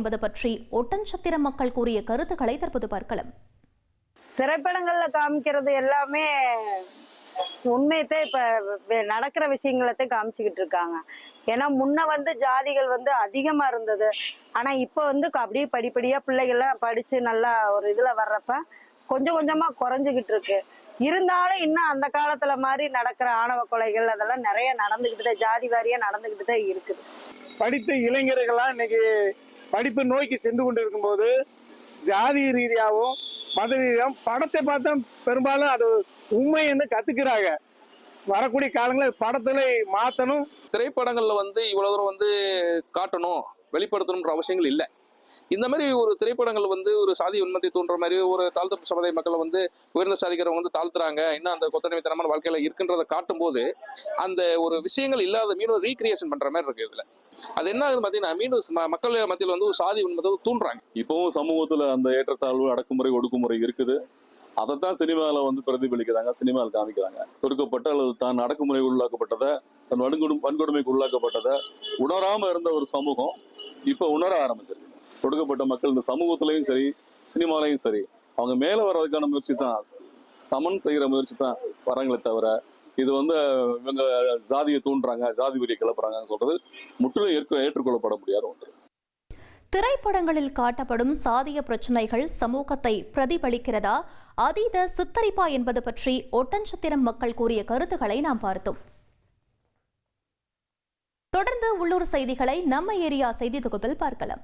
என்பது பற்றி ஒட்டன்சத்திரம் மக்கள் கூறிய கருத்துக்களை தற்போது பார்க்கலாம். திரைப்படங்கள்ல காமிக்கிறது எல்லாமே உண்மையத்தை இப்ப நடக்கிற விஷயங்களத்தை காமிச்சுக்கிட்டு இருக்காங்க. ஏன்னா முன்ன ஜாதிகள் அதிகமா இருந்தது. ஆனா இப்ப அப்படியே படிப்படியா பிள்ளைகள்லாம் படிச்சு நல்லா ஒரு இதுல வர்றப்ப கொஞ்சம் கொஞ்சமா குறைஞ்சுகிட்டு இருக்கு. இருந்தாலும் இன்னும் அந்த காலத்துல மாதிரி நடக்கிற ஆணவ கொலைகள் அதெல்லாம் நிறைய நடந்துகிட்டு ஜாதி வாரியா நடந்துகிட்டு தான் இருக்குது. படித்த இளைஞர்கள்லாம் இன்னைக்கு படிப்பு நோக்கி சென்று கொண்டு இருக்கும்போது ஜாதி ரீதியாகவும் மத ரீதியாகவும் படத்தை பார்த்தா பெரும்பாலும் அது உண்மைன்னு கத்துக்கிறாங்க. வரக்கூடிய காலங்களில் படத்துல மாத்தணும். திரைப்படங்கள்ல இவ்வளவு தூரம் காட்டணும், வெளிப்படுத்தணும்ன்ற அவசியங்கள் இல்லை. இந்த மாதிரி ஒரு திரைப்படங்கள் ஒரு சாதி உண்மத்தை தோன்ற மாதிரி ஒரு தாழ்த்த சமுதாய மக்களை உயர்ந்த சாதிக்கிறவங்க தாழ்த்துறாங்க, இன்னும் அந்த கொத்தடிமைத்தனமான வாழ்க்கையில இருக்குன்றதை காட்டும் போது அந்த ஒரு விஷயங்கள் இல்லாத மீண்டும் ரீக்ரியேஷன் பண்ற மாதிரி இருக்கு. இதுல அது என்ன ஆகுது பாத்தீங்கன்னா, மீண்டும் மக்கள் மத்தியில் ஒரு சாதி உண்மத்தை தூண்டுறாங்க. இப்பவும் சமூகத்துல அந்த ஏற்றத்தாழ்வு, அடக்குமுறை, ஒடுக்குமுறை இருக்குது. அதைத்தான் சினிமாவில் பிரதிபலிக்கிறாங்க, சினிமாவில் காமிக்கிறாங்க. தொடுக்கப்பட்ட அல்லது தான் அடக்குமுறை உள்ளாக்கப்பட்டதை, தன் வன்கொடுமைக்கு உள்ளாக்கப்பட்டதை உணராம இருந்த ஒரு சமூகம் இப்ப உணர ஆரம்பிச்சிருக்கு. கொடுக்கப்பட்ட மக்கள் இந்த சமூகத்திலையும் சரி, சினிமாலையும் சரி, அவங்க மேல வர்றதுக்கான முயற்சி தான், சமன் செய்யற முயற்சி தான் வராங்களே தவிர இது இவங்க ஜாதியை தூண்டுறாங்க, ஜாதி வெறியை கிளப்புறாங்கன்னு சொல்றது முற்றிலும் ஏற்றுக்கொள்ளப்பட முடியாத ஒன்று. திரைப்படங்களில் காட்டப்படும் சாதிய பிரச்சினைகள் சமூகத்தை பிரதிபலிக்கிறதா, அதீத சித்தரிப்பா என்பது பற்றி ஒட்டன்சத்திரம் மக்கள் கூறிய கருத்துக்களை நாம் பார்த்தோம். தொடர்ந்து உள்ளூர் செய்திகளை நம்ம ஏரியா செய்தி தொகுப்பில் பார்க்கலாம்.